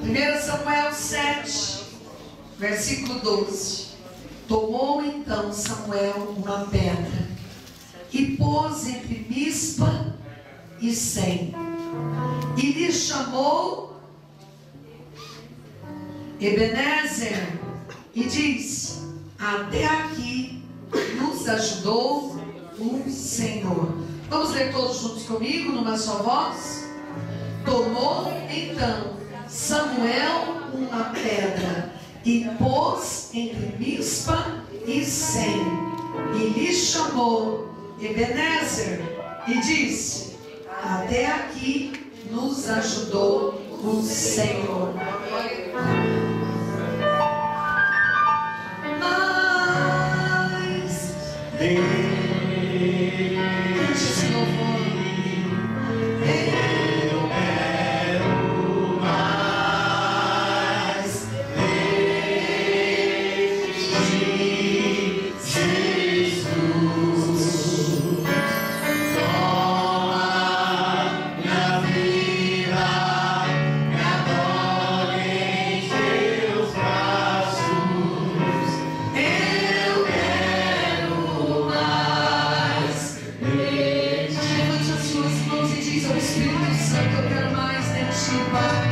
1 Samuel 7, versículo 12. Tomou então Samuel uma pedra e pôs entre Mispa e Sem, e lhe chamou Ebenezer, e disse: até aqui nos ajudou o Senhor. Vamos ler todos juntos comigo, numa só voz? Tomou então Samuel uma pedra e pôs entre Mispa e Sem, e lhe chamou Ebenezer, e disse: até aqui nos ajudou o Senhor. Mas cante esse louvor. Eu quero mais de Jesus. Toma minha vida, me adore em teus braços. Eu quero mais de ti. Levante as suas mãos e diz ao Espírito Santo: eu quero mais de ti, Pai.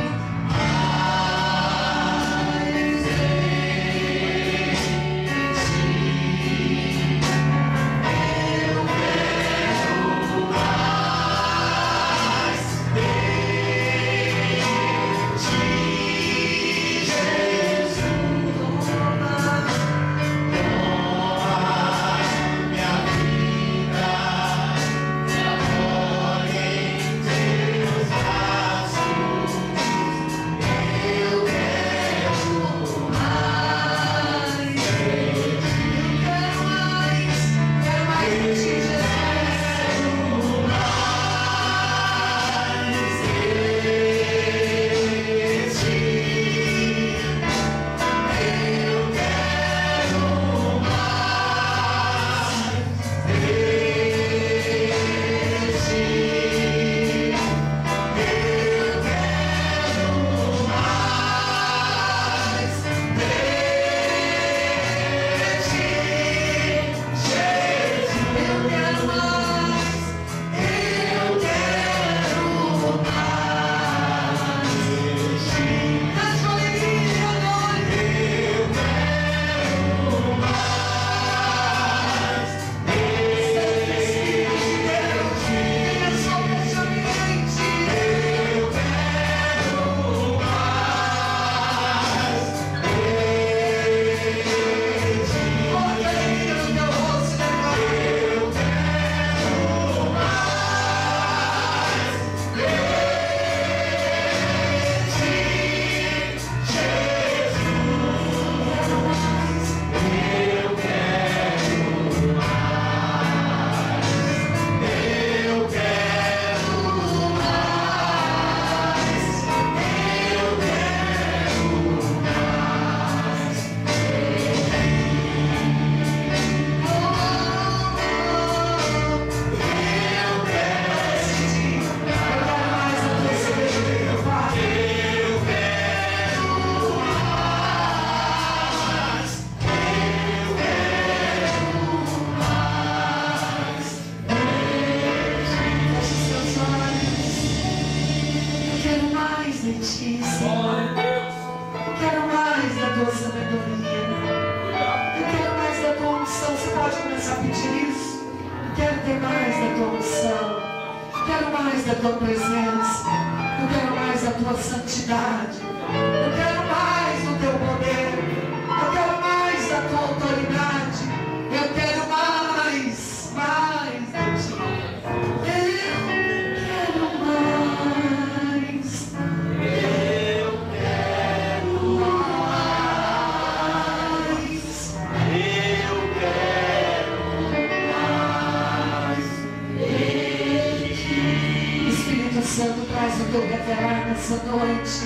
Santo, traz o teu revelar nessa noite.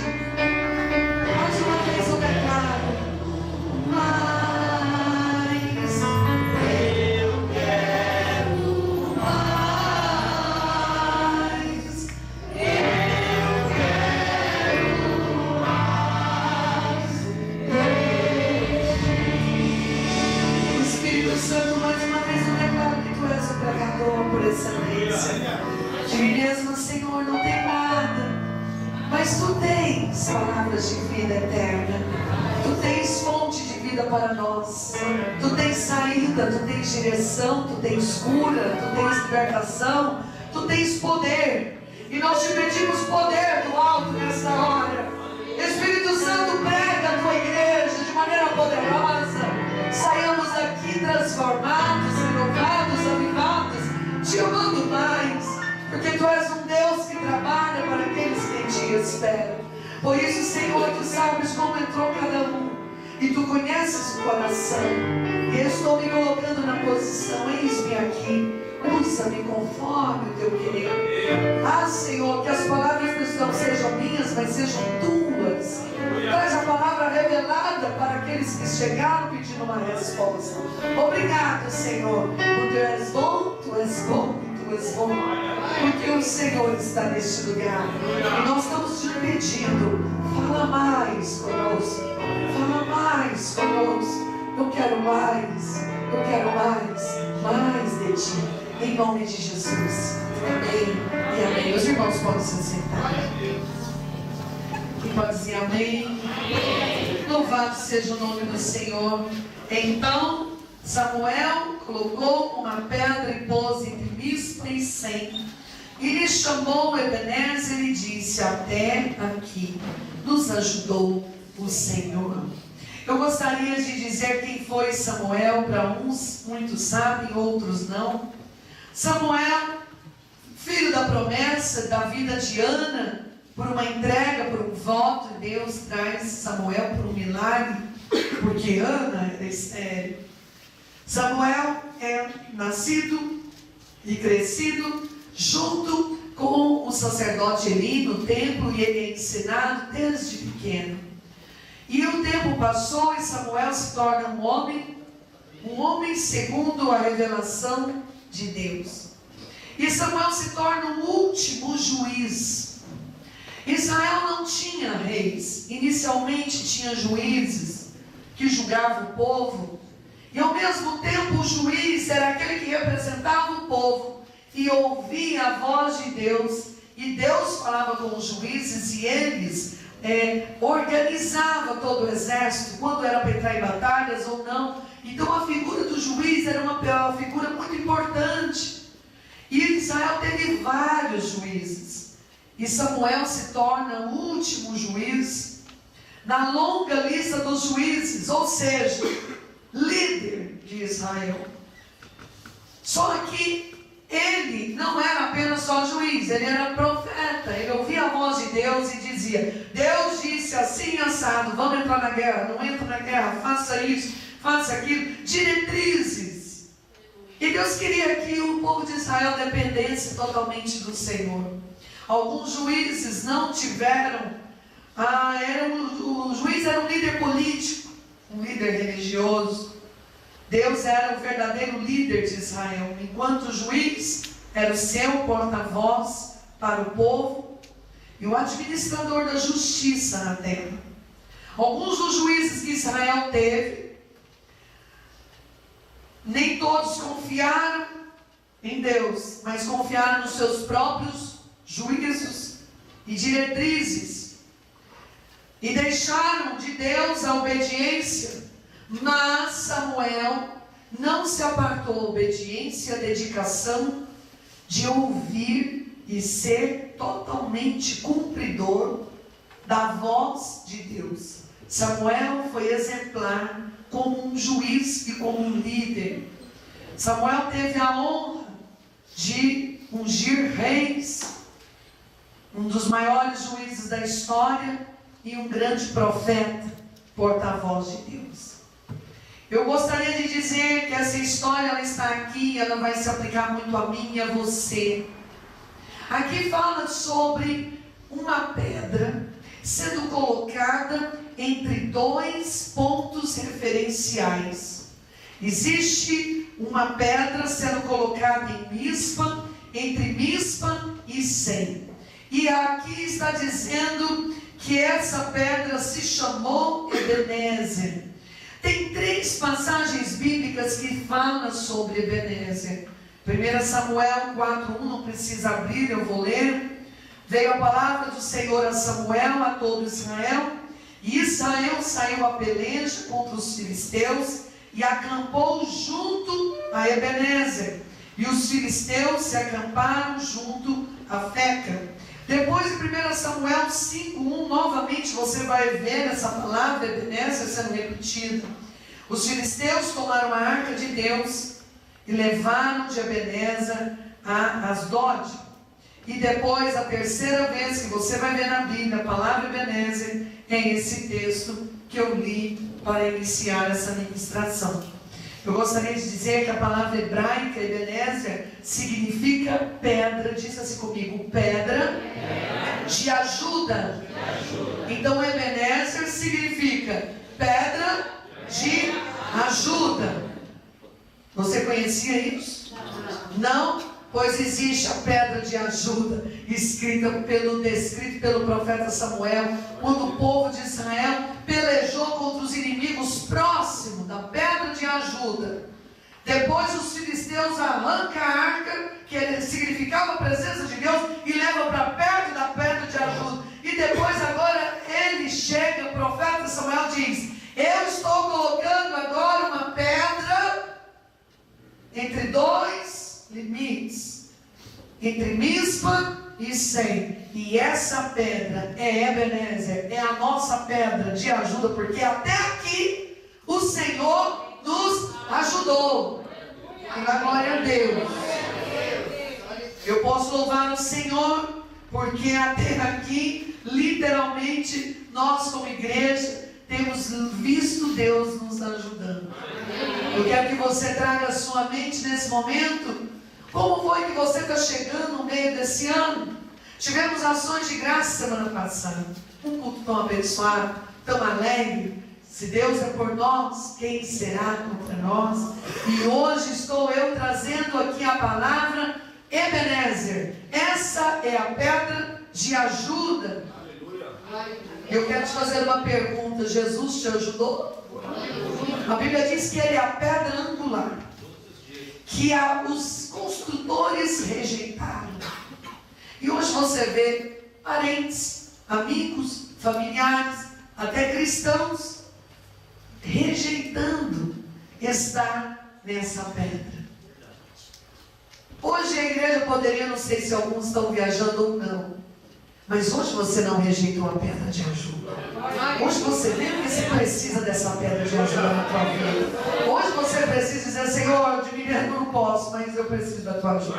Mais uma vez eu declaro: mais, eu quero mais, eu quero mais. Senhor, não tem nada, mas Tu tens palavras de vida eterna. Tu tens fonte de vida para nós. Tu tens saída, Tu tens direção, Tu tens cura, Tu tens libertação, Tu tens poder. E nós te pedimos poder do alto nessa hora. Espírito Santo, prega a Tua igreja de maneira poderosa. Saiamos daqui transformados, renovados, avivados, te amando mais, porque Tu és um Deus que trabalha para aqueles que em Ti esperam. Por isso, Senhor, Tu sabes como entrou cada um, e Tu conheces o coração. E eu estou me colocando na posição, eis-me aqui, usa-me conforme o Teu querer. Ah, Senhor, que as palavras não sejam minhas, mas sejam Tuas. Traz a palavra revelada para aqueles que chegaram pedindo uma resposta. Obrigado, Senhor, porque Tu és bom, Tu és bom, Tu és bom, porque o Senhor está neste lugar. E nós estamos te pedindo, fala mais conosco, fala mais conosco. Eu quero mais de Ti, em nome de Jesus. Amém e amém. Os irmãos podem se sentar. Quem pode dizer amém? Louvado seja o nome do Senhor. Então Samuel colocou uma pedra e pôs entre Mispa e Sem. E lhe chamou Ebenezer e disse: até aqui nos ajudou o Senhor. Eu gostaria de dizer quem foi Samuel. Para uns, muitos sabem, outros não. Samuel, filho da promessa da vida de Ana, por uma entrega, por um voto, Deus traz Samuel por um milagre, porque Ana era estéril. Samuel é nascido e crescido junto com o sacerdote Eli no templo, e ele é ensinado desde pequeno. E o tempo passou e Samuel se torna um homem segundo a revelação de Deus. E Samuel se torna o último juiz. Israel não tinha reis. Inicialmente tinha juízes que julgavam o povo. E ao mesmo tempo o juiz era aquele que representava o povo e ouvia a voz de Deus. E Deus falava com os juízes e eles organizavam todo o exército, quando era para entrar em batalhas ou não. Então a figura do juiz era uma figura muito importante. E Israel teve vários juízes. E Samuel se torna o último juiz na longa lista dos juízes, ou seja, líder de Israel. Só que ele não era apenas só juiz, ele era profeta. Ele ouvia a voz de Deus e dizia: Deus disse assim, assado, vamos entrar na guerra, não entra na guerra, faça isso, faça aquilo, diretrizes. E Deus queria que o povo de Israel dependesse totalmente do Senhor. Alguns juízes não tiveram, o juiz era um líder político, um líder religioso. Deus era o verdadeiro líder de Israel, enquanto o juiz era o seu porta-voz para o povo e o administrador da justiça na terra. Alguns dos juízes que Israel teve, nem todos confiaram em Deus, mas confiaram nos seus próprios juízos e diretrizes, e deixaram de Deus a obediência. Mas Samuel não se apartou da obediência, a dedicação de ouvir e ser totalmente cumpridor da voz de Deus. Samuel foi exemplar como um juiz e como um líder. Samuel teve a honra de ungir reis, um dos maiores juízes da história e um grande profeta, porta-voz de Deus. Eu gostaria de dizer que essa história ela está aqui, ela vai se aplicar muito a mim e a você. Aqui fala sobre uma pedra sendo colocada entre dois pontos referenciais. Existe uma pedra sendo colocada em Mispa, entre Mispa e Sem. E aqui está dizendo que essa pedra se chamou Ebenezer. Tem 3 passagens bíblicas que falam sobre Ebenezer. 1 Samuel 4:1, não precisa abrir, eu vou ler. veio a palavra do Senhor a Samuel, a todo Israel, e Israel saiu a peleja contra os filisteus e acampou junto a Ebenezer, e os filisteus se acamparam junto a Feca. Depois de 1 Samuel 5:1, novamente você vai ver essa palavra Ebenezer sendo repetida. Os filisteus tomaram a arca de Deus e levaram de Ebenezer a Asdod. E depois, a terceira vez que você vai ver na Bíblia a palavra Ebenezer, é esse texto que eu li para iniciar essa ministração. Eu gostaria de dizer que a palavra hebraica Ebenezer significa pedra. Diz assim comigo: pedra de ajuda. Então Ebenezer significa pedra de ajuda. Você conhecia isso? Não? Pois existe a pedra de ajuda, descrito pelo profeta Samuel, quando o povo de Israel pelejou contra os inimigos próximos da pedra de ajuda. Depois os filisteus arrancam a arca, que significava a presença de Deus, e levam para perto da pedra de ajuda. E depois agora ele chega, o profeta Samuel diz: eu estou colocando agora uma pedra entre dois limites, entre Mispa e Sem, e essa pedra é Ebenezer, é a nossa pedra de ajuda, porque até aqui o Senhor nos ajudou. E na glória a Deus, eu posso louvar o Senhor, porque até aqui, literalmente, nós como igreja temos visto Deus nos ajudando. Eu quero que você traga a sua mente nesse momento. Como foi que você está chegando no meio desse ano? Tivemos ações de graça semana passada. Um culto tão abençoado, tão alegre. Se Deus é por nós, quem será contra nós? E hoje estou eu trazendo aqui a palavra Ebenezer. Essa é a pedra de ajuda. Eu quero te fazer uma pergunta: Jesus te ajudou? A Bíblia diz que ele é a pedra angular, que os construtores rejeitaram. E hoje você vê parentes, amigos, familiares, até cristãos rejeitando estar nessa pedra. Hoje a igreja poderia, não sei se alguns estão viajando ou não, mas hoje você não rejeitou a pedra de ajuda. Hoje você lembra que você precisa dessa pedra de ajuda na tua vida. Hoje você precisa dizer: Senhor, de mim mesmo eu não posso, mas eu preciso da tua ajuda.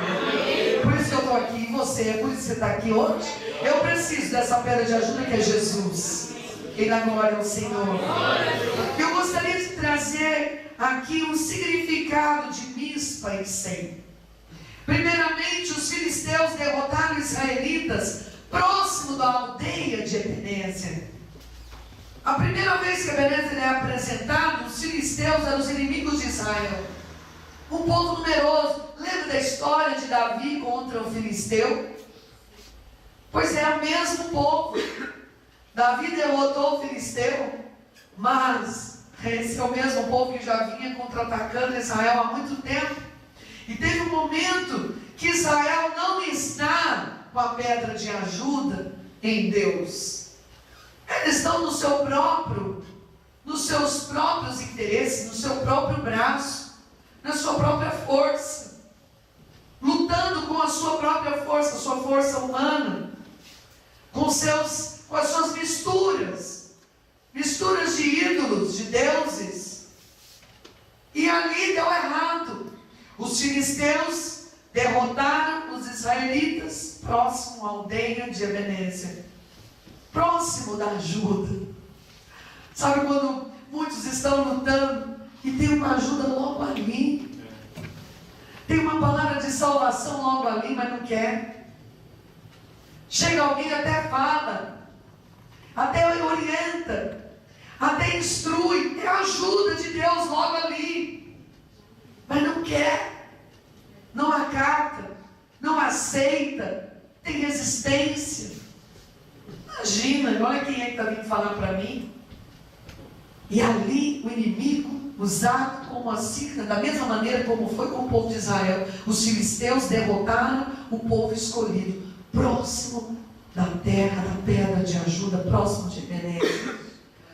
Por isso que eu estou aqui, e você, é por isso que você está aqui hoje. Eu preciso dessa pedra de ajuda que é Jesus. E na glória ao Senhor. Eu gostaria de trazer aqui um significado de Mispa e Sem. Primeiramente, os filisteus derrotaram os israelitas próximo da aldeia de Ebenezer. A primeira vez que Ebenezer é apresentado, os filisteus eram os inimigos de Israel, um povo numeroso. Lembra da história de Davi contra o filisteu? Pois é o mesmo povo. Davi derrotou o filisteu, mas esse é o mesmo povo que já vinha contra-atacando Israel há muito tempo. E teve um momento que Israel não está com a pedra de ajuda em Deus. Eles estão nos seus próprios interesses, no seu próprio braço, na sua própria força, lutando com a sua própria força, a sua força humana, com as suas misturas de ídolos, de deuses. E ali deu errado. Os filisteus derrotaram os israelitas próximo à aldeia de Ebenezer, próximo da ajuda. Sabe quando muitos estão lutando e tem uma ajuda logo ali, tem uma palavra de salvação logo ali, mas não quer. Chega alguém, até fala, até orienta, até instrui, é a ajuda de Deus logo ali, mas não quer, não acata, não aceita, tem resistência. Imagina, olha quem é que está vindo falar para mim. E ali o inimigo, usado como assim, da mesma maneira como foi com o povo de Israel, os filisteus derrotaram o povo escolhido, próximo da terra, da pedra de ajuda, próximo de Ebenezer.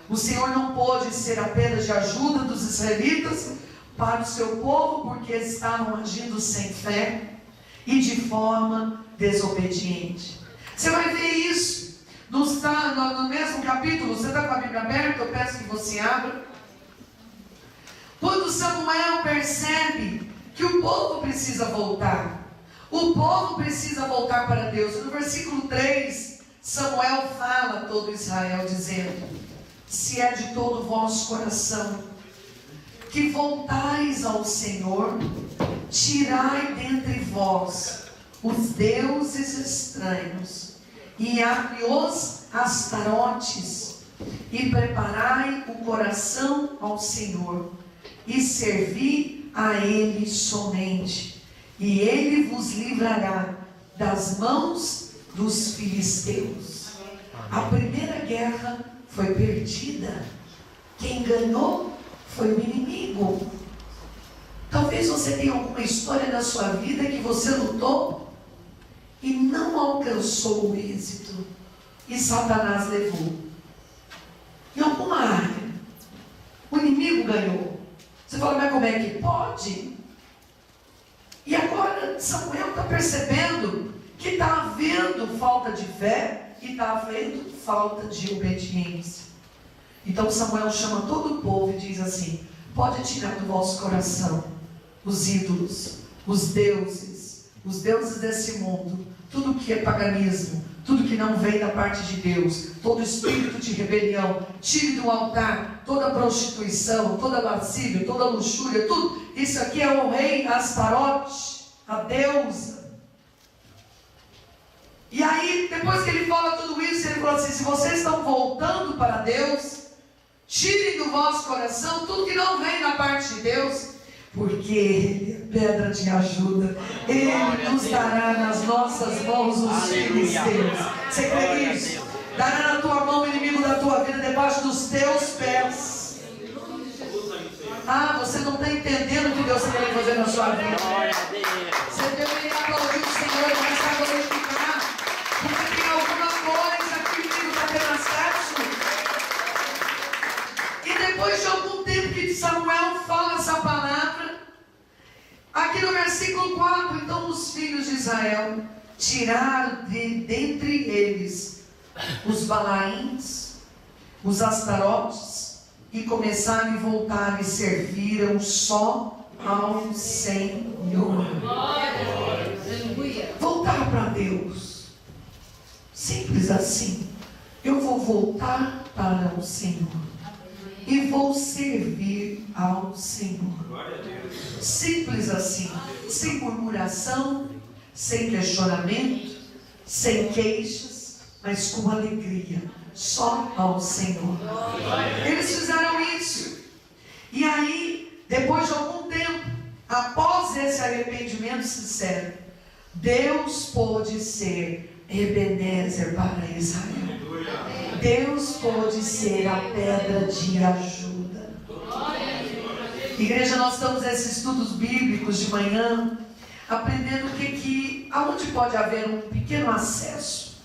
O Senhor não pôde ser a pedra de ajuda dos israelitas para o seu povo, porque estavam agindo sem fé e de forma desobediente. Você vai ver isso no mesmo capítulo. Você está com a Bíblia aberta? Eu peço que você abra. Quando Samuel percebe que o povo precisa voltar, o povo precisa voltar para Deus. No versículo 3, Samuel fala a todo Israel, dizendo: se é de todo o vosso coração que voltais ao Senhor, tirai dentre vós os deuses estranhos e os astarotes, e preparai o coração ao Senhor, e servi a Ele somente, e Ele vos livrará das mãos dos filisteus. A primeira guerra foi perdida. Quem ganhou foi o inimigo. Talvez você tenha alguma história na sua vida que você lutou e não alcançou o êxito, e Satanás levou. Em alguma área, o inimigo ganhou. Você fala, mas como é que pode? E agora Samuel está percebendo que está havendo falta de fé e está havendo falta de obediência. Então Samuel chama todo o povo e diz assim: pode tirar do vosso coração os ídolos, os deuses desse mundo, tudo que é paganismo, tudo que não vem da parte de Deus, todo espírito de rebelião, tire do altar toda prostituição, toda lascívia, toda luxúria, tudo. Isso aqui é o rei Astarote, a deusa. E aí, depois que ele fala tudo isso, ele fala assim: se vocês estão voltando para Deus, tirem do vosso coração tudo que não vem da parte de Deus, porque Ele é pedra de ajuda. Ele nos dará nas nossas mãos os filisteus. Você crê nisso? Dará na tua mão o inimigo da tua vida, debaixo dos teus pés. Ah, você não está entendendo o que Deus quer fazer na sua vida. Você deveria aplaudir o Senhor e começar a glorificar, porque tem alguma coisa que o inimigo está tendo acesso. E depois de algum tempo que Samuel fala essa palavra, aqui no versículo 4, então os filhos de Israel tiraram dentre eles os Balaíns, os Astarotes, e começaram a voltar e serviram só ao Senhor. Voltar para Deus. Simples assim. Eu vou voltar para o Senhor e vou servir ao Senhor. Simples assim, sem murmuração, sem questionamento, sem queixas, mas com alegria, só ao Senhor. Eles fizeram isso. E aí, depois de algum tempo, após esse arrependimento sincero, Deus pôde ser Ebenezer para Israel. Deus pôde ser a pedra de ajuda. Igreja, nós estamos nesses estudos bíblicos de manhã, aprendendo aonde pode haver um pequeno acesso,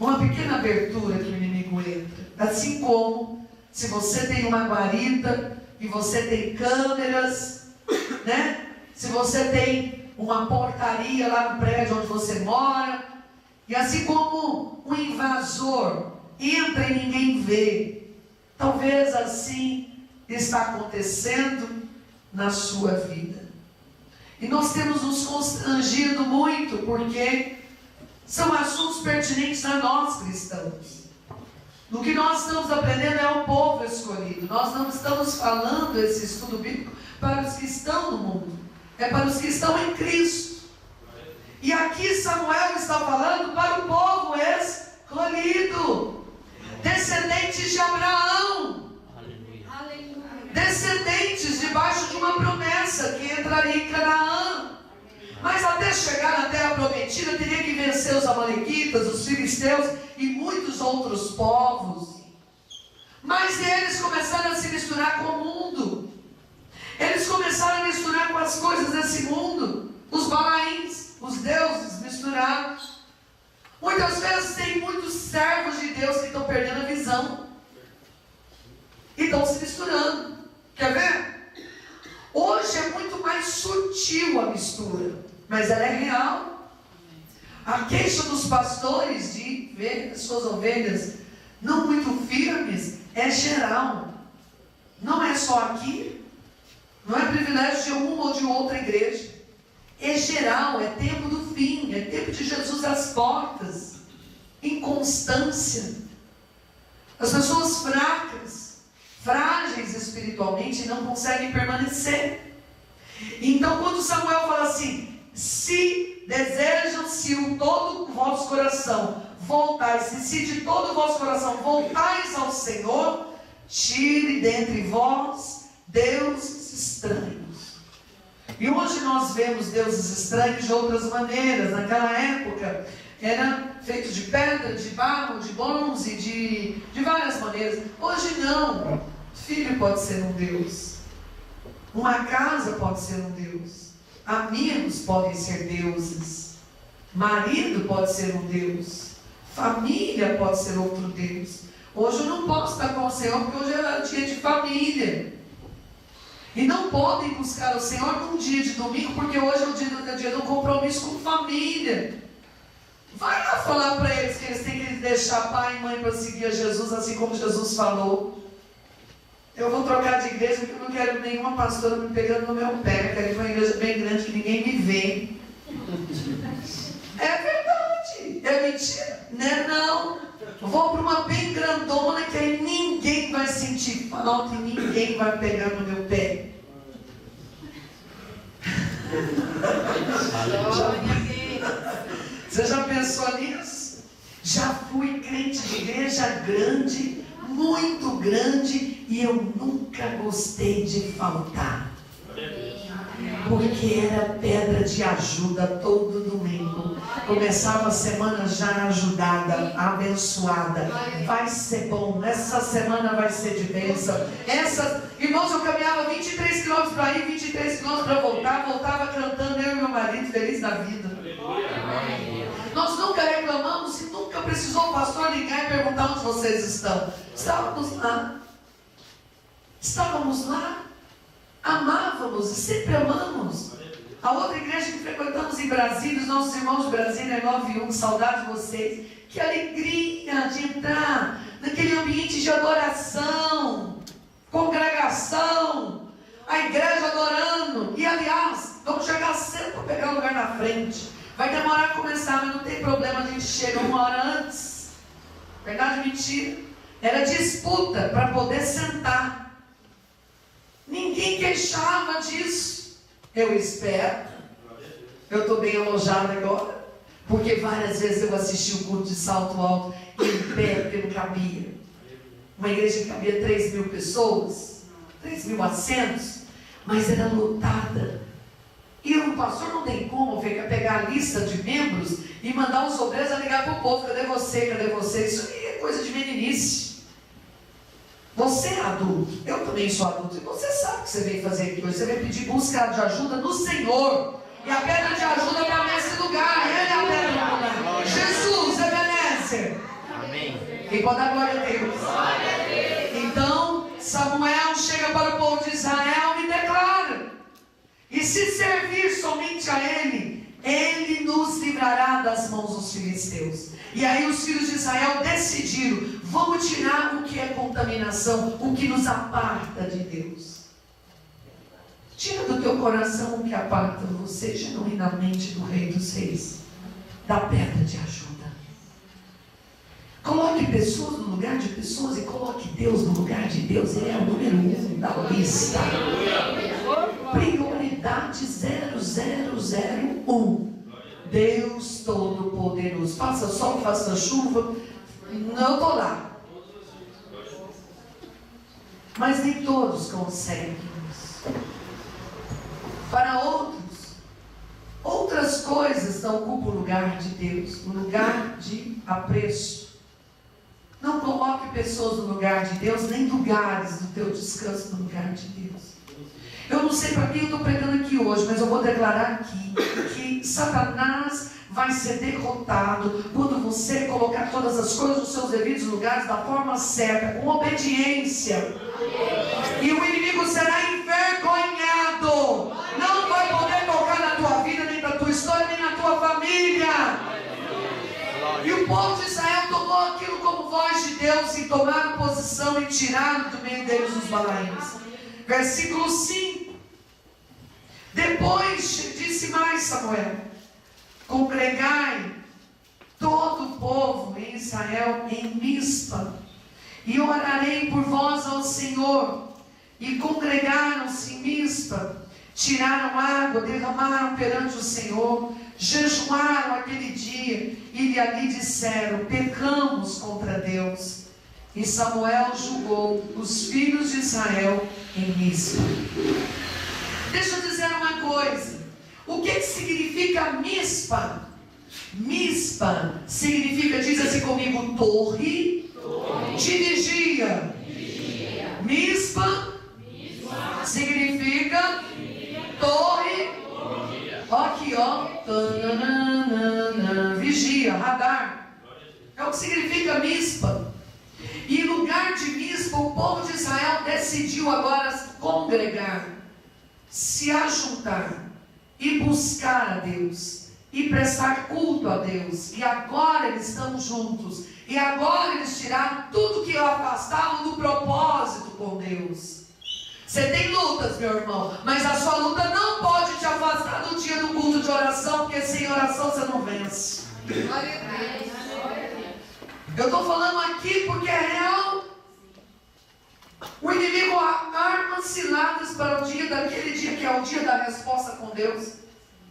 uma pequena abertura que o inimigo entra. Assim como, se você tem uma guarita e você tem câmeras, né? Se você tem uma portaria lá no prédio onde você mora, e assim como um invasor entra e ninguém vê, talvez assim está acontecendo na sua vida. E nós temos nos constrangido muito, porque são assuntos pertinentes a nós cristãos. No que nós estamos aprendendo é o povo escolhido. Nós não estamos falando esse estudo bíblico para os que estão no mundo, é para os que estão em Cristo. E aqui Samuel está falando para o povo escolhido, descendentes de Abraão, descendentes debaixo de uma promessa que entraria em Canaã. Mas até chegar na terra prometida, teria que vencer os amalequitas, os filisteus e muitos outros povos. Mas eles começaram a se misturar com o mundo. Eles começaram a misturar com as coisas desse mundo. Os Balaíns, os deuses misturados. Muitas vezes tem muitos servos de Deus que estão perdendo a visão e estão se misturando. Quer ver? Hoje é muito mais sutil a mistura, mas ela é real. A queixa dos pastores de ver suas ovelhas não muito firmes é geral. Não é só aqui, não é privilégio de uma ou de outra igreja. É geral, é tempo do fim, é tempo de Jesus às portas. Inconstância. As pessoas fracas, frágeis espiritualmente, não conseguem permanecer. Então, quando Samuel fala assim: se desejam, se o todo o vosso coração voltais, se de todo o vosso coração voltais ao Senhor, tire dentre vós deuses estranhos. E hoje nós vemos deuses estranhos de outras maneiras. Naquela época era feito de pedra, de barro, de bronze, de várias maneiras. Hoje não. Filho pode ser um Deus, uma casa pode ser um Deus, amigos podem ser deuses, marido pode ser um Deus, família pode ser outro Deus. Hoje eu não posso estar com o Senhor porque hoje é dia de família. E não podem buscar o Senhor num dia de domingo, porque hoje é o dia do compromisso com família. Vai lá falar para eles que eles têm que deixar pai e mãe para seguir a Jesus, assim como Jesus falou. Eu vou trocar de igreja porque eu não quero nenhuma pastora me pegando no meu pé. Eu quero ir para uma igreja bem grande que ninguém me vê. É verdade. É mentira? Não é não. Vou para uma bem grandona que aí ninguém vai sentir falta e ninguém vai pegar no meu pé. Você já pensou nisso? Já fui crente de igreja grande, muito grande, e eu nunca gostei de faltar. Porque era pedra de ajuda todo domingo. Começava a semana já ajudada, abençoada. Vai ser bom, essa semana vai ser de bênção. Irmãos, eu caminhava 23 quilômetros para ir, 23 quilômetros para voltar. Voltava cantando, eu e meu marido, feliz da vida. Nós nunca reclamamos e nunca precisou o pastor ligar e perguntar onde vocês estão. Estávamos lá. Estávamos lá. Amávamos e sempre amamos. A outra igreja que frequentamos em Brasília, os nossos irmãos de Brasília, 91, saudade de vocês. Que alegria de entrar naquele ambiente de adoração, congregação, a igreja adorando. E aliás, vamos chegar cedo para pegar o lugar na frente. Vai demorar a começar, mas não tem problema, a gente chega uma hora antes. Verdade ou mentira? Era disputa para poder sentar. Ninguém queixava disso. Eu espero. Eu estou bem alojada agora. Porque várias vezes eu assisti o culto de salto alto e em pé, porque não cabia. Uma igreja que cabia 3.000 pessoas, 3.000 assentos, mas era lotada. E o pastor não tem como pegar a lista de membros e mandar os obreiros a ligar para o povo: cadê você, cadê você? Isso aí é coisa de meninice. Você é adulto, eu também sou adulto, e você sabe o que você veio fazer aqui hoje. Você veio pedir busca de ajuda no Senhor, e a pedra de ajuda está nesse lugar. Ele é a pedra do lugar. Jesus, Ebenezer. Amém. Quem pode dar glória a Deus? Então Samuel chega para o povo de Israel e declara: e se servir somente a Ele, Ele nos livrará das mãos dos filisteus. E aí os filhos de Israel decidiram: vamos tirar o que é contaminação, o que nos aparta de Deus. Tira do teu coração o que aparta você genuinamente do Rei dos Reis, da pedra de ajuda. Coloque pessoas no lugar de pessoas e coloque Deus no lugar de Deus. Ele é o número 1 da lista. Prioridade 0001. Deus Todo-Poderoso. Faça sol, faça chuva. Não estou lá. Mas nem todos conseguem. Para outras coisas não ocupam o lugar de Deus, o lugar de apreço. Não coloque pessoas no lugar de Deus, nem lugares do teu descanso no lugar de Deus. Eu não sei para quem eu estou pregando aqui hoje, mas eu vou declarar aqui que Satanás vai ser derrotado quando você colocar todas as coisas nos seus devidos lugares da forma certa, com obediência. E o inimigo será envergonhado. Não vai poder tocar na tua vida, nem na tua história, nem na tua família. E o povo de Israel tomou aquilo como voz de Deus e tomaram posição e tiraram do meio deles os balaíns. Versículo 5. Depois disse mais Samuel: congregai todo o povo em Israel em Mispa, e orarei por vós ao Senhor. E congregaram-se em Mispa, tiraram água, derramaram perante o Senhor, jejuaram aquele dia, e ali disseram: pecamos contra Deus. E Samuel julgou os filhos de Israel em Mispa. Deixa eu dizer uma coisa. O que significa Mispa? Mispa significa, diz assim comigo, torre de vigia. Mispa significa torre. Aqui, ó. Vigia, radar. É o que significa Mispa. E em lugar de Mispa, o povo de Israel decidiu agora congregar, se ajuntar e buscar a Deus e prestar culto a Deus. E agora eles estão juntos. E agora eles tiraram tudo que o afastavam do propósito com Deus. Você tem lutas, meu irmão, mas a sua luta não pode te afastar do dia do culto de oração, porque sem oração você não vence. Glória a Deus. Eu estou falando aqui porque é real. O inimigo arma ciladas para o dia daquele dia que é o dia da resposta com Deus,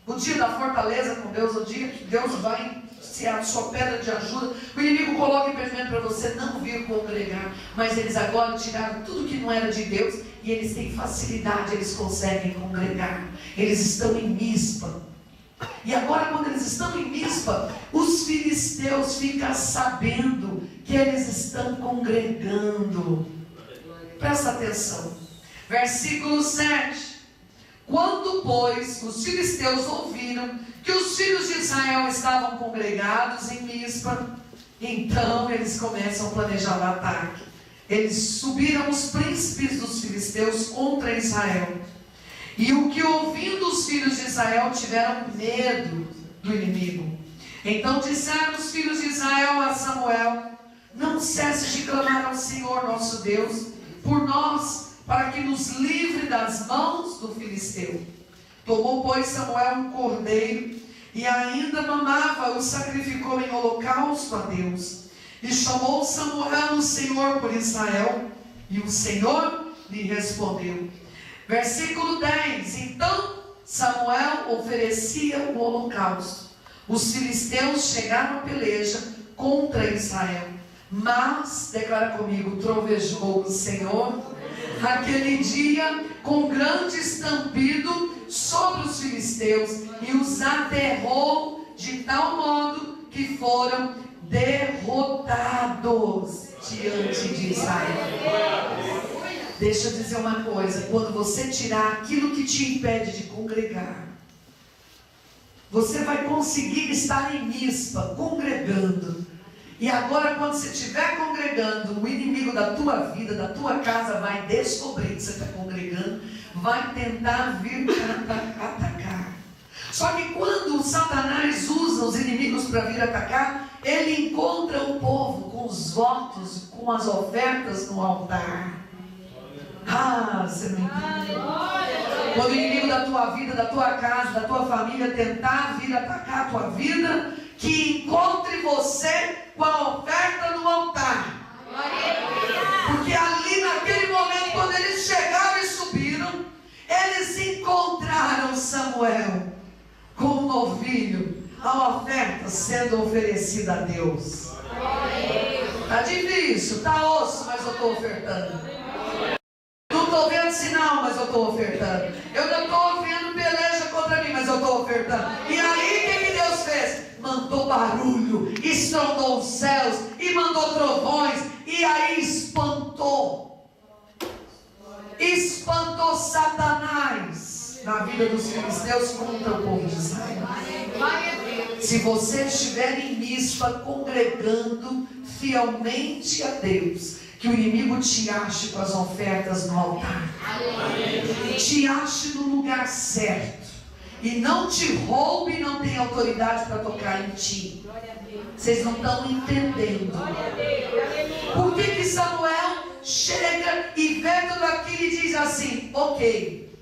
o dia da fortaleza com Deus, o dia que Deus vai ser a sua pedra de ajuda. O inimigo coloca impedimento para você não vir congregar, mas eles agora tiraram tudo que não era de Deus e eles têm facilidade, eles conseguem congregar. Eles estão em Mispa. E agora, quando eles estão em Mispa, os filisteus ficam sabendo que eles estão congregando. Presta atenção. Versículo 7. Quando, pois, os filisteus ouviram que os filhos de Israel estavam congregados em Mispa, então eles começam a planejar o ataque. Eles subiram os príncipes dos filisteus contra Israel. E o que ouvindo os filhos de Israel tiveram medo do inimigo. Então disseram os filhos de Israel a Samuel: não cesse de clamar ao Senhor nosso Deus por nós, para que nos livre das mãos do filisteu. Tomou, pois, Samuel um cordeiro, e ainda mamava, o sacrificou em holocausto a Deus. E chamou Samuel o Senhor por Israel, e o Senhor lhe respondeu. Versículo 10. Então Samuel oferecia o holocausto. Os filisteus chegaram à peleja contra Israel, mas, declara comigo, trovejou o Senhor aquele dia com grande estampido sobre os filisteus, e os aterrou de tal modo que foram derrotados diante de Israel. Deixa eu dizer uma coisa: quando você tirar aquilo que te impede de congregar, você vai conseguir estar em Mispa, congregando. E agora, quando você estiver congregando, o inimigo da tua vida, da tua casa, vai descobrir que você está congregando, vai tentar vir atacar. Só que quando Satanás usa os inimigos para vir atacar, ele encontra o povo com os votos, com as ofertas no altar. Ah, você não entendeu? Quando o inimigo da tua vida, da tua casa, da tua família tentar vir atacar a tua vida, que encontre você com a oferta no altar. Porque ali naquele momento, quando eles chegaram e subiram, eles encontraram Samuel com um novilho, a oferta sendo oferecida a Deus. Está difícil, está osso, mas eu estou ofertando. Não estou vendo sinal, mas eu estou ofertando. Eu não estou vendo peleja contra mim, mas eu estou ofertando. E aí, o que Deus fez? Mandou barulho, estrondou os céus e mandou trovões, e aí espantou Satanás. na vida dos filisteus contra o povo de Israel. Se você estiver em Mispa congregando fielmente a Deus, que o inimigo te ache com as ofertas no altar, te ache no lugar certo, e não te roube e não tem autoridade para tocar em ti. Vocês não estão entendendo. Por que Samuel chega e vê tudo aquilo e diz assim: ok,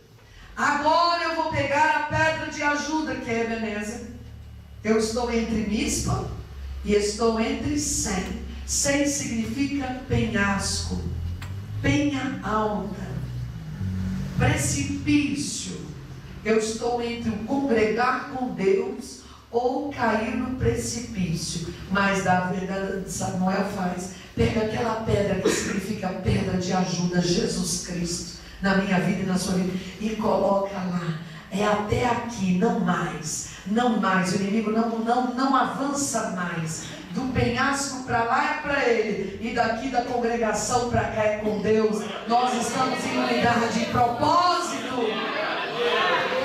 agora eu vou pegar a pedra de ajuda, que é Ebenezer. Eu estou entre Mispa e estou entre Sem. Sem significa penhasco, penha alta, precipício. Eu estou entre o congregar com Deus ou cair no precipício. Mas da verdade, Samuel faz: pega aquela pedra que significa pedra de ajuda, Jesus Cristo, na minha vida e na sua vida, e coloca lá. É até aqui, não mais, não mais. O inimigo não avança mais. Do penhasco para lá é para ele, e daqui da congregação para cá é com Deus. Nós estamos em unidade de propósito.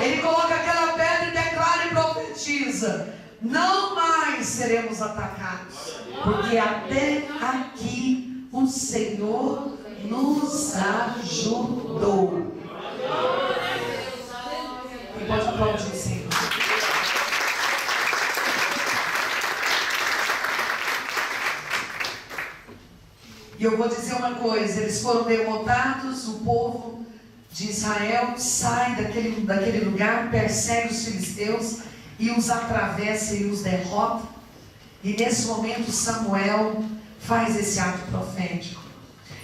Ele coloca aquela pedra e declara e profetiza: não mais seremos atacados, porque até aqui o Senhor nos ajudou. E pode aplaudir o Senhor. E eu vou dizer uma coisa: eles foram derrotados, o povo de Israel sai daquele lugar, persegue os filisteus e os atravessa e os derrota. E nesse momento Samuel faz esse ato profético.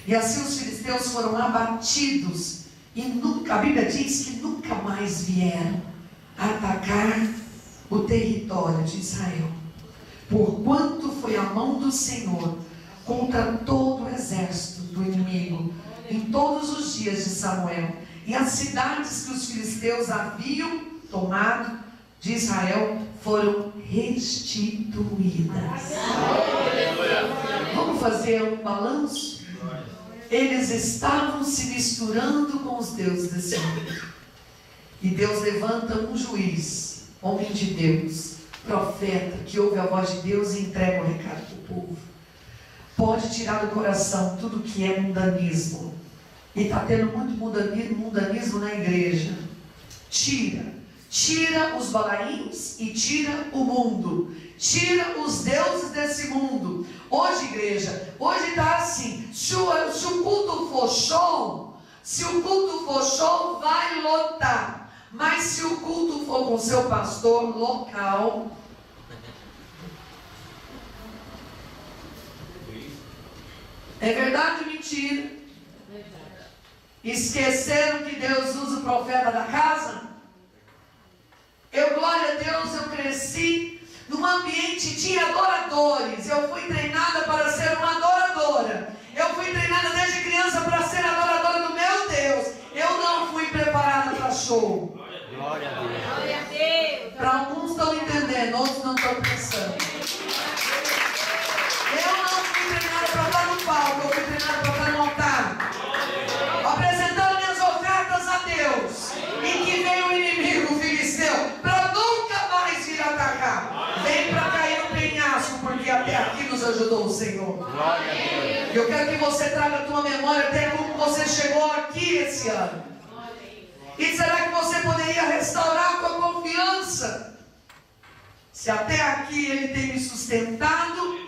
E assim os filisteus foram abatidos e nunca, a Bíblia diz que nunca mais vieram atacar o território de Israel. Porquanto foi a mão do Senhor contra todo o exército do inimigo em todos os dias de Samuel, e as cidades que os filisteus haviam tomado de Israel foram restituídas. Vamos fazer um balanço? Eles estavam se misturando com os deuses desse mundo, e Deus levanta um juiz, homem de Deus, profeta, que ouve a voz de Deus e entrega o recado para o povo. Pode tirar do coração tudo que é mundanismo. E está tendo muito mundanismo na igreja. Tira os balaíns e tira o mundo. Tira os deuses desse mundo. Hoje, igreja, hoje está assim: se o culto for show, vai lotar. Mas se o culto for com seu pastor local, é verdade ou mentira? Esqueceram que Deus usa o profeta da casa? Glória a Deus, eu cresci num ambiente, tinha adoradores. Eu fui treinada para ser uma adoradora. Eu fui treinada desde criança para ser adoradora do meu Deus. Eu não fui preparada para show. Glória a Deus. Glória a Deus. Para alguns estão entendendo, outros não estão pensando. Eu não fui treinada para estar no palco, eu fui treinada para estar no altar, apresentando minhas ofertas a Deus. E que vem o inimigo, o filisteu, para nunca mais vir atacar. Vem para cair no penhasco, porque até aqui nos ajudou o Senhor. Glória a Deus. Eu quero que você traga a tua memória até como você chegou aqui esse ano. E será que você poderia restaurar a tua confiança? Se até aqui Ele tem me sustentado,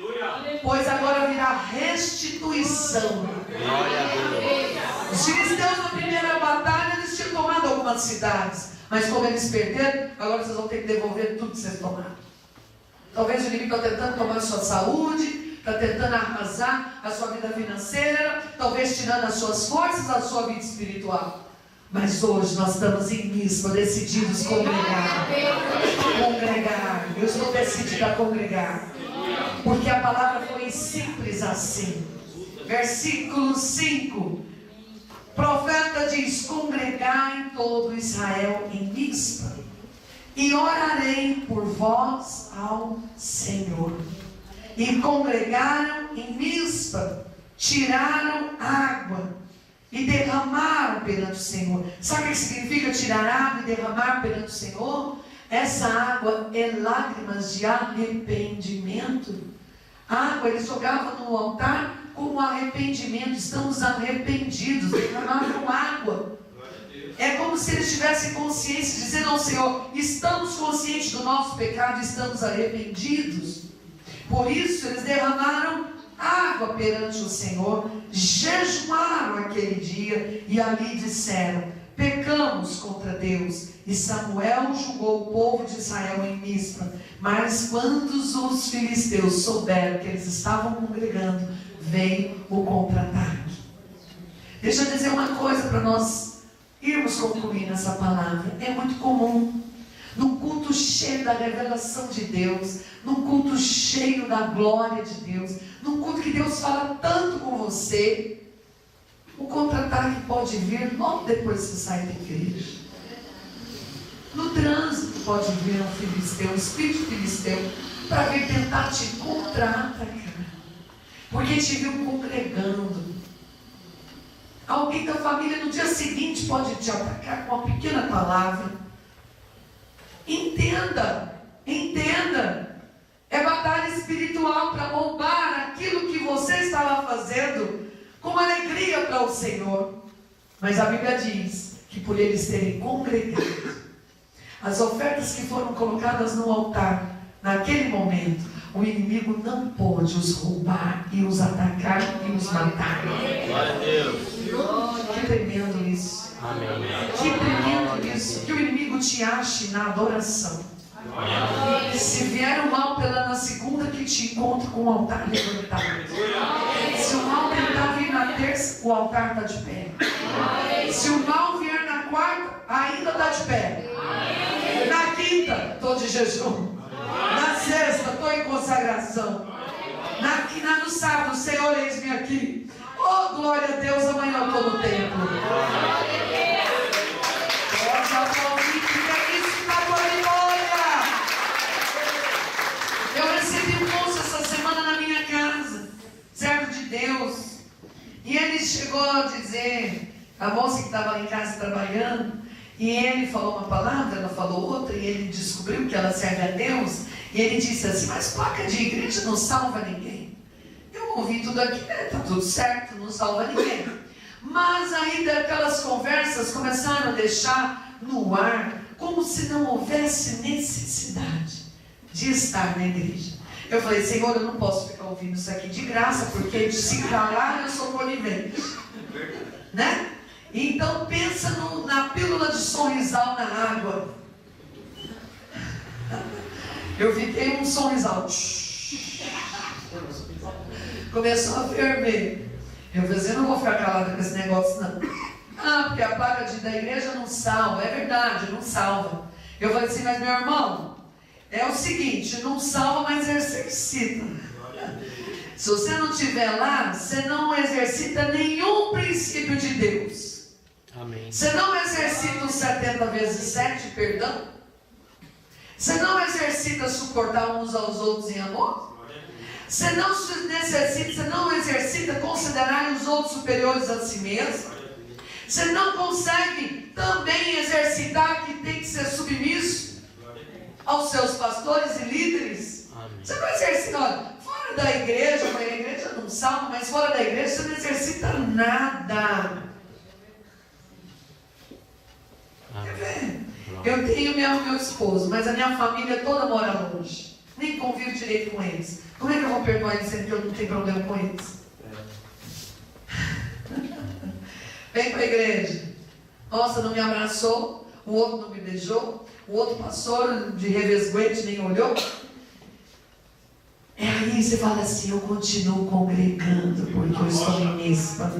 pois agora virá restituição. Glória a Deus. Os filisteus na primeira batalha, eles tinham tomado algumas cidades, mas como eles perderam, agora vocês vão ter que devolver tudo que vocês tomaram. Talvez o inimigo está tentando tomar a sua saúde, está tentando arrasar a sua vida financeira, talvez tirando as suas forças, a sua vida espiritual. Mas hoje nós estamos em Mispa, decididos a congregar. Congregar. Eu estou decidida a congregar. Porque a palavra foi simples assim. Versículo 5. O profeta diz: congregai em todo Israel em Mispa, e orarei por vós ao Senhor. E congregaram em Mispa, tiraram água e derramaram perante o Senhor. Sabe o que significa tirar água e derramar perante o Senhor? Essa água é lágrimas de arrependimento. A água eles jogavam no altar com arrependimento. Estamos arrependidos, derramavam água. É como se eles tivessem consciência, dizendo ao Senhor: estamos conscientes do nosso pecado, estamos arrependidos. Por isso eles derramaram água perante o Senhor, jejuaram aquele dia e ali disseram: pecamos contra Deus. E Samuel julgou o povo de Israel em Mispa. Mas quando os filisteus souberam que eles estavam congregando, veio o contra-ataque. Deixa eu dizer uma coisa para nós irmos concluir nessa palavra. É muito comum, num culto cheio da revelação de Deus, num culto cheio da glória de Deus, num culto que Deus fala tanto com você, o contra-ataque pode vir logo depois que você sai da igreja. No trânsito pode vir um filisteu, um espírito filisteu, para vir tentar te contra-atacar, porque te viu congregando. Alguém da família no dia seguinte pode te atacar com uma pequena palavra. Entenda, entenda. É batalha espiritual para roubar aquilo que você estava fazendo com alegria para o Senhor. Mas a Bíblia diz que por eles terem congregado, as ofertas que foram colocadas no altar, naquele momento, o inimigo não pôde os roubar e os atacar e os matar. Glória a Deus. Que tremendo isso. Amém. Que tremendo isso. Que o inimigo te ache na adoração. Se vier o mal na segunda, que te encontre com o altar levantado. Se o mal tentar vir na terça, o altar está de pé. Se o mal vier na quarta, ainda está de pé. Na quinta, estou de jejum. Na sexta, estou em consagração. No sábado, Senhor, eis-me aqui. Oh, glória a Deus, amanhã eu estou no templo. Pode aplaudir, que é isso que está com a vitória. Eu recebi um moço essa semana na minha casa, servo de Deus. E ele chegou a dizer, a moça que estava lá em casa trabalhando, e ele falou uma palavra, ela falou outra, e ele descobriu que ela serve a Deus, e ele disse assim: mas placa de igreja não salva ninguém. Eu ouvi tudo aqui, está tudo certo, não salva ninguém. Mas ainda aquelas conversas começaram a deixar no ar, como se não houvesse necessidade de estar na igreja. Eu falei: Senhor, eu não posso ficar ouvindo isso aqui de graça, porque de se calar eu sou conivente, né? Então pensa na pílula de sorrisal na água. Eu vi, tem um sorrisal. Começou a ferver. Eu falei assim: eu não vou ficar calada com esse negócio não. Ah, porque a placa da igreja não salva. É verdade, não salva. Eu falei assim: mas meu irmão, é o seguinte, não salva, mas exercita. Se você não estiver lá, você não exercita nenhum princípio de Deus. Amém. Você não exercita os 70 vezes 7, perdão. Você não exercita suportar uns aos outros em amor. Você não exercita considerar os outros superiores a si mesmo. Você não consegue também exercitar que tem que ser submisso aos seus pastores e líderes. Você não exercita, olha, fora da igreja, a igreja não salva, mas fora da igreja você não exercita nada. Quer ver? Eu tenho meu esposo, mas a minha família toda mora longe. Nem convivo direito com eles. Como é que eu vou perdoar eles sendo que eu não tenho problema com eles? Vem para a igreja. Nossa, não me abraçou. O outro não me beijou. O outro passou de revesguete, nem olhou. É aí você fala assim: eu continuo congregando porque eu estou em Mispa.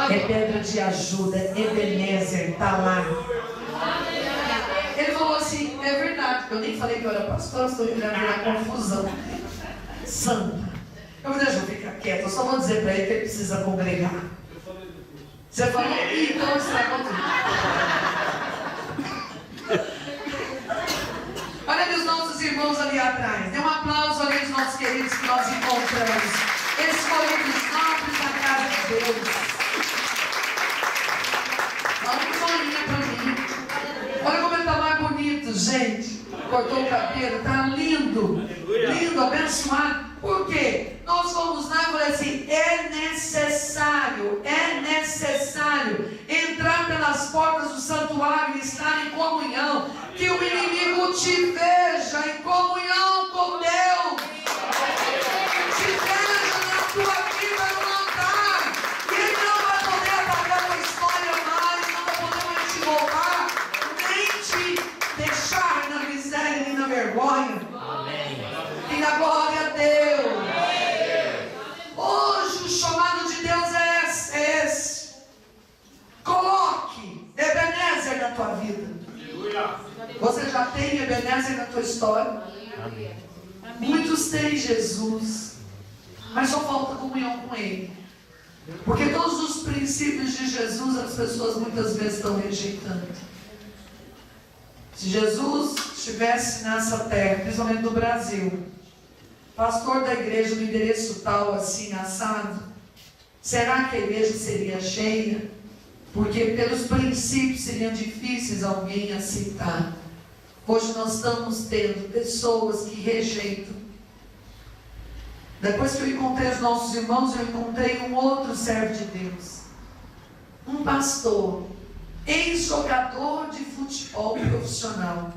É pedra de ajuda, Ebenezer, está lá. Ele falou assim: é verdade, eu nem falei que eu era pastor, estou indo virar confusão santa. Eu falei: deixa eu ficar quieto, eu só vou dizer para ele que ele precisa congregar. Você falou: então estragou tudo. Olha ali os nossos irmãos ali atrás. Dê um aplauso ali aos nossos queridos que nós encontramos, escolhidos nobres na casa de Deus. cortou o cabelo, está lindo, lindo, abençoado. Por quê? Nós fomos lá e falamos assim: é necessário entrar pelas portas do santuário e estar em comunhão, que o inimigo te veja em comunhão com Deus, te veja na tua vida no altar, e ele não vai poder apagar a tua história mais, não vai poder mais te roubar, nem te deixar na miséria e na vergonha. E na glória a Deus. Hoje o chamado de Deus é esse. Coloque Ebenezer na tua vida. Você já tem Ebenezer na tua história? Amém. Muitos têm Jesus, mas só falta comunhão com Ele. Porque todos os princípios de Jesus as pessoas muitas vezes estão rejeitando. Se Jesus estivesse nessa terra, principalmente no Brasil, pastor da igreja no endereço tal, assim, assado, será que a igreja seria cheia? Porque pelos princípios seriam difíceis alguém aceitar. Hoje nós estamos tendo pessoas que rejeitam. Depois que eu encontrei os nossos irmãos, eu encontrei um outro servo de Deus, um pastor, ex-jogador de futebol profissional,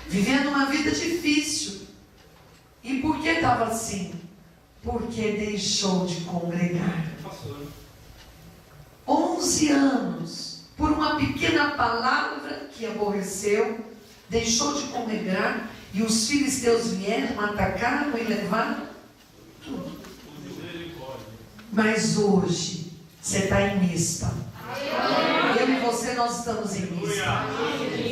vivendo uma vida difícil. E por que estava assim? Porque deixou de congregar. 11 anos, por uma pequena palavra que aborreceu, deixou de congregar, e os filisteus vieram, atacaram e levaram tudo. Mas hoje, você está em Mispa. Eu e você, nós estamos em Mispa.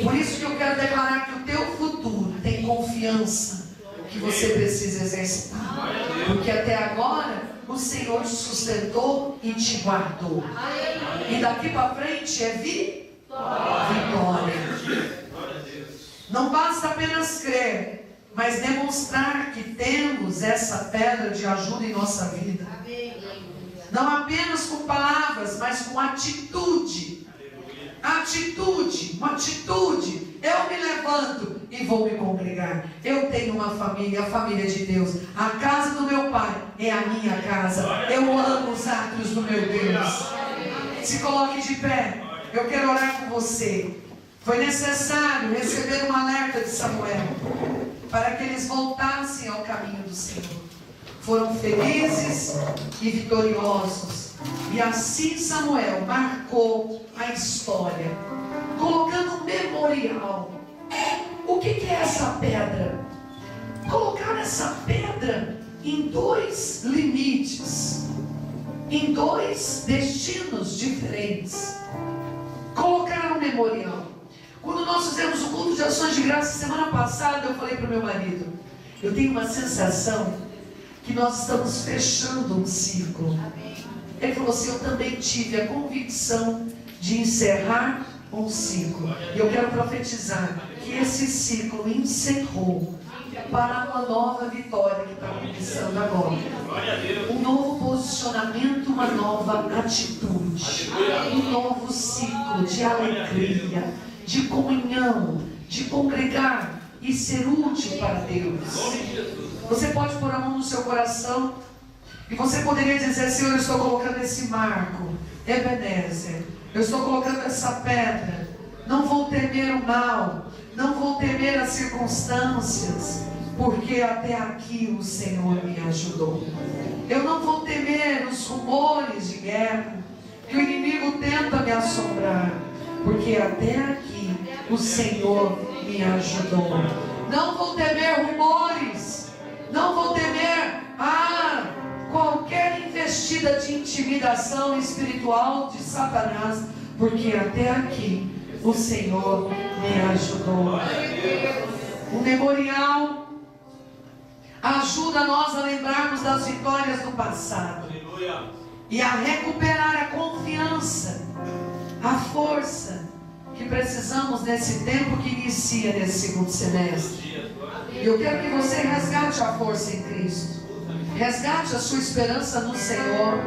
Por isso que eu quero declarar que o teu futuro tem confiança que você precisa exercitar, porque até agora o Senhor te sustentou e te guardou, e daqui para frente é vitória. Não basta apenas crer, mas demonstrar que temos essa pedra de ajuda em nossa vida, não apenas com palavras, mas com atitude. Uma atitude. Eu me levanto e vou me congregar. Eu tenho uma família, a família de Deus. A casa do meu pai é a minha casa. Eu amo os atos do meu Deus. Se coloque de pé. Eu quero orar com você. Foi necessário receber um alerta de Samuel para que eles voltassem ao caminho do Senhor. Foram felizes e vitoriosos. E assim Samuel marcou a história, colocando um memorial. O que é essa pedra? Colocar essa pedra em 2 limites, em 2 destinos diferentes. Colocar um memorial. Quando nós fizemos o culto de ações de graça semana passada, eu falei para o meu marido: eu tenho uma sensação que nós estamos fechando um ciclo. Ele falou assim: eu também tive a convicção de encerrar um ciclo. E eu quero profetizar que esse ciclo encerrou para uma nova vitória que está começando agora. Um novo posicionamento, uma nova atitude. Um novo ciclo de alegria, de comunhão, de congregar e ser útil para Deus. Você pode pôr a mão no seu coração e você poderia dizer: Senhor, eu estou colocando esse marco, Ebenezer, eu estou colocando essa pedra. Não vou temer o mal, não vou temer as circunstâncias, porque até aqui o Senhor me ajudou. Eu não vou temer os rumores de guerra que o inimigo tenta me assombrar, porque até aqui o Senhor me ajudou. Não vou temer rumores, não vou temer qualquer investida de intimidação espiritual de Satanás, porque até aqui o Senhor me ajudou. O memorial ajuda nós a lembrarmos das vitórias do passado e a recuperar a confiança, a força que precisamos nesse tempo que inicia nesse segundo semestre. E eu quero que você resgate a força em Cristo, resgate a sua esperança no Senhor,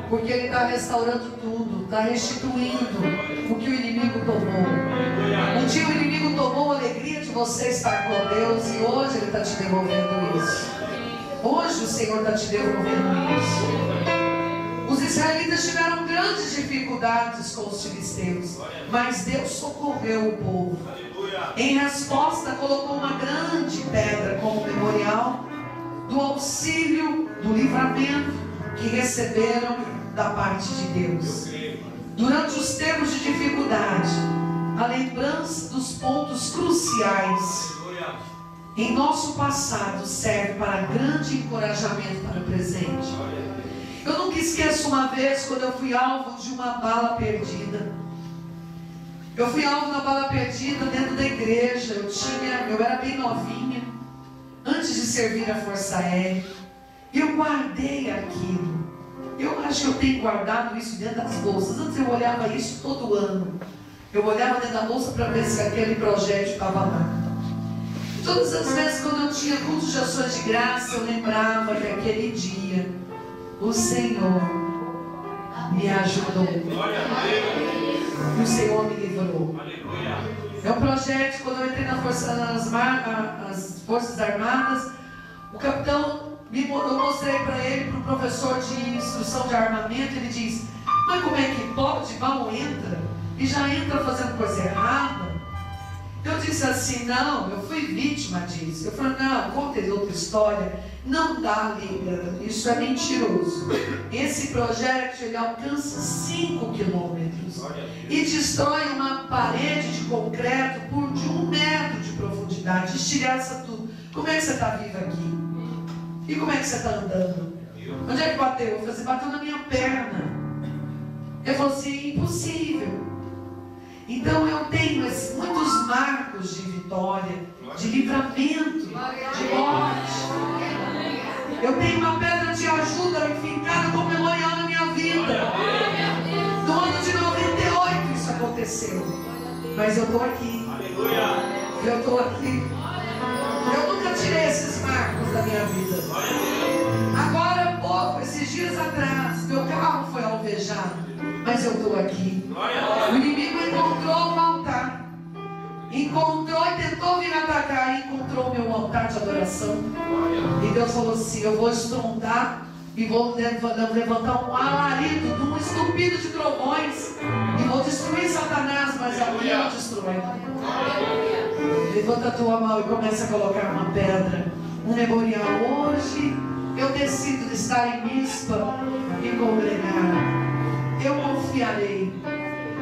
Porque Ele está restaurando tudo, está restituindo o que o inimigo tomou. Um dia o inimigo tomou a alegria de você estar com Deus e hoje Ele está te devolvendo isso. Hoje o Senhor está te devolvendo isso. Os israelitas tiveram grandes dificuldades com os filisteus, mas Deus socorreu o povo. Em resposta, colocou uma grande pedra como memorial do auxílio, do livramento que receberam da parte de Deus. Durante os tempos de dificuldade, a lembrança dos pontos cruciais em nosso passado serve para grande encorajamento para o presente. Eu nunca esqueço uma vez quando eu fui alvo de uma bala perdida. Eu fui alvo da bala perdida dentro da igreja. Eu era bem novinha, antes de servir a Força Aérea. E eu guardei aquilo. Eu acho que eu tenho guardado isso dentro das bolsas. Antes eu olhava isso todo ano. Eu olhava dentro da bolsa para ver se aquele projétil estava lá. E todas as vezes quando eu tinha cultos de ações de graça, eu lembrava que aquele dia o Senhor me ajudou. E o Senhor me livrou. É um projeto, quando eu entrei nas Forças Armadas, o capitão, eu mostrei para ele, para o professor de instrução de armamento, ele diz: mas como é que pode? Mal entra e já entra fazendo coisa errada. Eu disse assim: não, eu fui vítima disso. Eu falei: não, conta outra história. Não dá, liga, isso é mentiroso. Esse projétil ele alcança 5 quilômetros e destrói uma parede de concreto de 1 metro de profundidade, estilhaça tudo. Como é que você está vivo aqui? E como é que você está andando? Onde é que bateu? Eu falei assim: bateu na minha perna. Ele falou assim: impossível. Então eu tenho muitos marcos de vitória, de livramento, de morte. Eu tenho uma pedra de ajuda fincada como memorial na minha vida. No ano de 98 isso aconteceu. Mas eu estou aqui. Eu estou aqui. Eu nunca tirei esses marcos da minha vida. Agora há pouco, esses dias atrás, meu carro foi alvejado. Mas eu estou aqui. O inimigo encontrou o altar. Encontrou e tentou vir atacar. E encontrou o meu altar de adoração. E Deus falou assim: eu vou estrondar e vou levantar um alarido de um estupido de trovões. E vou destruir Satanás, mas a minha não destrói. Levanta a tua mão e começa a colocar uma pedra, um memorial. Hoje eu decido estar em Mispa e congregar. Eu confiarei.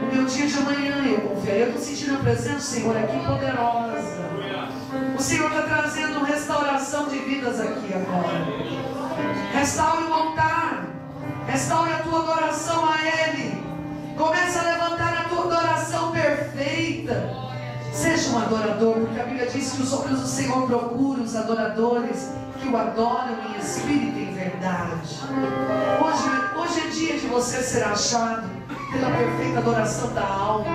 O meu dia de amanhã eu confiarei. Eu estou sentindo a presença do Senhor aqui poderosa. O Senhor está trazendo restauração de vidas aqui agora. Restaure o altar. Restaure a tua adoração a Ele. Começa a levantar a tua adoração perfeita. Seja um adorador, porque a Bíblia diz que os olhos do Senhor procuram os adoradores que o adoram em espírito e em verdade. Hoje é dia de você ser achado pela perfeita adoração da alma.